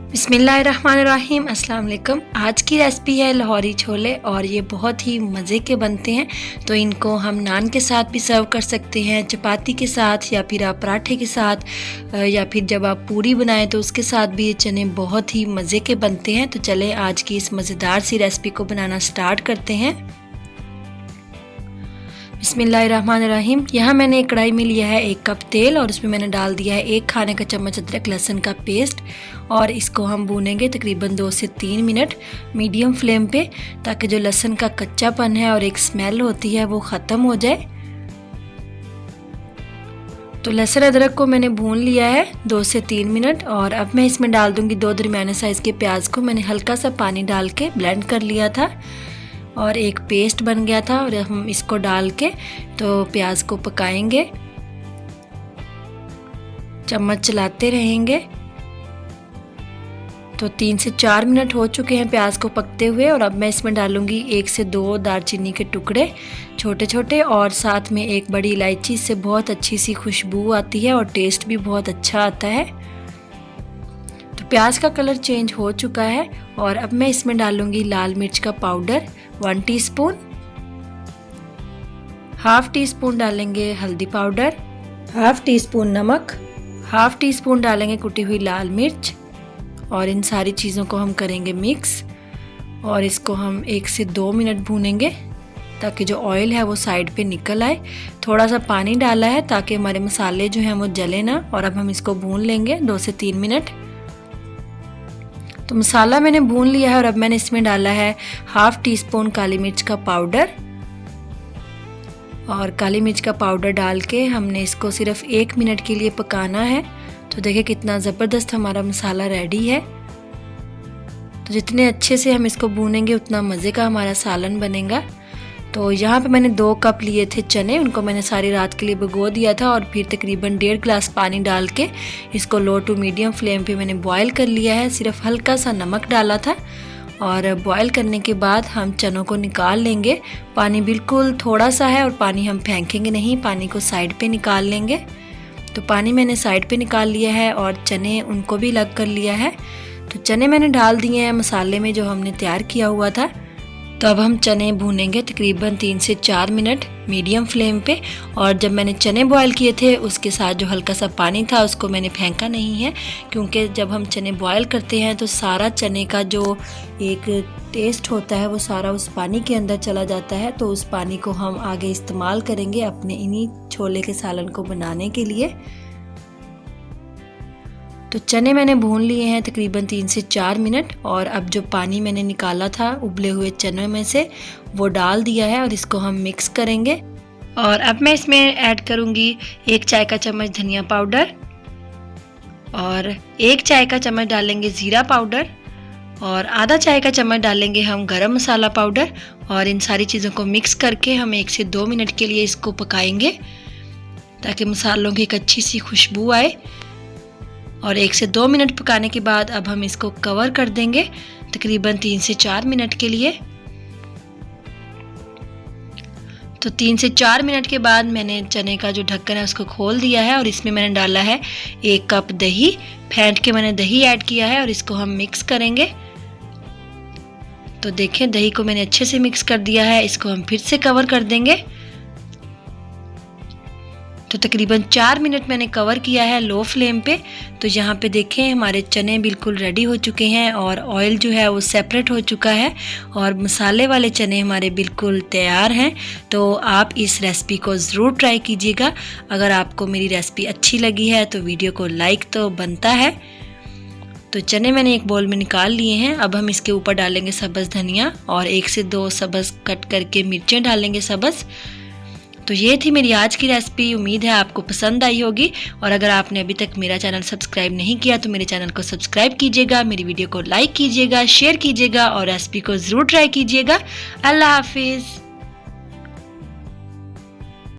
बिस्मिल्लाहिर्रहमानिर्रहीम, अस्सलाम वालेकुम। आज की रेसिपी है लाहौरी छोले और ये बहुत ही मज़े के बनते हैं। तो इनको हम नान के साथ भी सर्व कर सकते हैं, चपाती के साथ, या फिर आप पराठे के साथ, या फिर जब आप पूरी बनाएं तो उसके साथ भी ये चने बहुत ही मज़े के बनते हैं। तो चलें आज की इस मज़ेदार सी रेसिपी को बनाना स्टार्ट करते हैं। बिस्मिल्लाहिर्रहमानिर्रहीम। यहाँ मैंने एक कढ़ाई में लिया है 1 कप तेल और उसमें मैंने डाल दिया है 1 खाने का चम्मच अदरक लहसुन का पेस्ट और इसको हम भूनेंगे तकरीबन 2 से 3 मिनट मीडियम फ्लेम पे, ताकि जो लहसुन का कच्चापन है और एक स्मेल होती है वो ख़त्म हो जाए। तो लहसुन अदरक को मैंने भून लिया है 2 से 3 मिनट और अब मैं इसमें डाल दूँगी 2 दरमियाने साइज़ के प्याज को मैंने हल्का सा पानी डाल के ब्लेंड कर लिया था और एक पेस्ट बन गया था। और हम इसको डाल के तो प्याज को पकाएंगे, चम्मच चलाते रहेंगे। तो 3 से 4 मिनट हो चुके हैं प्याज को पकते हुए और अब मैं इसमें डालूंगी 1 से 2 दालचीनी के टुकड़े छोटे छोटे और साथ में एक बड़ी इलायची। इससे बहुत अच्छी सी खुशबू आती है और टेस्ट भी बहुत अच्छा आता है। तो प्याज का कलर चेंज हो चुका है और अब मैं इसमें डालूंगी लाल मिर्च का powder 1 teaspoon, half tea spoon डालेंगे हल्दी पाउडर, हाफ टी स्पून नमक, हाफ टी स्पून डालेंगे कुटी हुई लाल मिर्च और इन सारी चीज़ों को हम करेंगे मिक्स और इसको हम 1 से 2 मिनट भूनेंगे ताकि जो ऑयल है वो साइड पे निकल आए। थोड़ा सा पानी डाला है ताकि हमारे मसाले जो हैं वो जले ना। और अब हम इसको भून लेंगे 2 से 3 मिनट। तो मसाला मैंने भून लिया है और अब मैंने इसमें डाला है हाफ टी स्पून काली मिर्च का पाउडर और काली मिर्च का पाउडर डाल के हमने इसको सिर्फ 1 मिनट के लिए पकाना है। तो देखिए कितना ज़बरदस्त हमारा मसाला रेडी है। तो जितने अच्छे से हम इसको भूनेंगे उतना मज़े का हमारा सालन बनेगा। तो यहाँ पे मैंने 2 कप लिए थे चने, उनको मैंने सारी रात के लिए भिगो दिया था और फिर तकरीबन 1.5 गिलास पानी डाल के इसको लो टू मीडियम फ्लेम पे मैंने बॉयल कर लिया है। सिर्फ हल्का सा नमक डाला था और बॉयल करने के बाद हम चनों को निकाल लेंगे। पानी बिल्कुल थोड़ा सा है और पानी हम फेंकेंगे नहीं, पानी को साइड पे निकाल लेंगे। तो पानी मैंने साइड पे निकाल लिया है और चने उनको भी अलग कर लिया है। तो चने मैंने डाल दिए हैं मसाले में जो हमने तैयार किया हुआ था। तो अब हम चने भूनेंगे तकरीबन 3 से 4 मिनट मीडियम फ्लेम पे। और जब मैंने चने बॉयल किए थे उसके साथ जो हल्का सा पानी था उसको मैंने फेंका नहीं है, क्योंकि जब हम चने बॉयल करते हैं तो सारा चने का जो एक टेस्ट होता है वो सारा उस पानी के अंदर चला जाता है। तो उस पानी को हम आगे इस्तेमाल करेंगे अपने इन्हीं छोले के सालन को बनाने के लिए। तो चने मैंने भून लिए हैं तकरीबन 3 से 4 मिनट और अब जो पानी मैंने निकाला था उबले हुए चनों में से वो डाल दिया है और इसको हम मिक्स करेंगे। और अब मैं इसमें ऐड करूंगी 1 चाय का चम्मच धनिया पाउडर और 1 चाय का चम्मच डालेंगे ज़ीरा पाउडर और आधा चाय का चम्मच डालेंगे हम गरम मसाला पाउडर। और इन सारी चीज़ों को मिक्स करके हम 1 से 2 मिनट के लिए इसको पकाएंगे ताकि मसालों की एक अच्छी सी खुशबू आए। और 1 से 2 मिनट पकाने के बाद अब हम इसको कवर कर देंगे तकरीबन 3 से 4 मिनट के लिए। तो 3 से 4 मिनट के बाद मैंने चने का जो ढक्कन है उसको खोल दिया है और इसमें मैंने डाला है 1 कप दही, फेंट के मैंने दही ऐड किया है और इसको हम मिक्स करेंगे। तो देखें दही को मैंने अच्छे से मिक्स कर दिया है, इसको हम फिर से कवर कर देंगे। तो तकरीबन 4 मिनट मैंने कवर किया है लो फ्लेम पे। तो यहाँ पे देखें हमारे चने बिल्कुल रेडी हो चुके हैं और ऑयल जो है वो सेपरेट हो चुका है और मसाले वाले चने हमारे बिल्कुल तैयार हैं। तो आप इस रेसिपी को ज़रूर ट्राई कीजिएगा। अगर आपको मेरी रेसिपी अच्छी लगी है तो वीडियो को लाइक तो बनता है। तो चने मैंने एक बाउल में निकाल लिए हैं। अब हम इसके ऊपर डालेंगे सब्ज़ धनिया और 1 से 2 सब्ज़ कट करके मिर्चें डालेंगे सब्ज़। तो ये थी मेरी आज की रेसिपी। उम्मीद है आपको पसंद आई होगी और अगर आपने अभी तक मेरा चैनल सब्सक्राइब नहीं किया तो मेरे चैनल को सब्सक्राइब कीजिएगा, मेरी वीडियो को लाइक कीजिएगा, शेयर कीजिएगा और रेसिपी को ज़रूर ट्राई कीजिएगा। अल्लाह हाफिज़।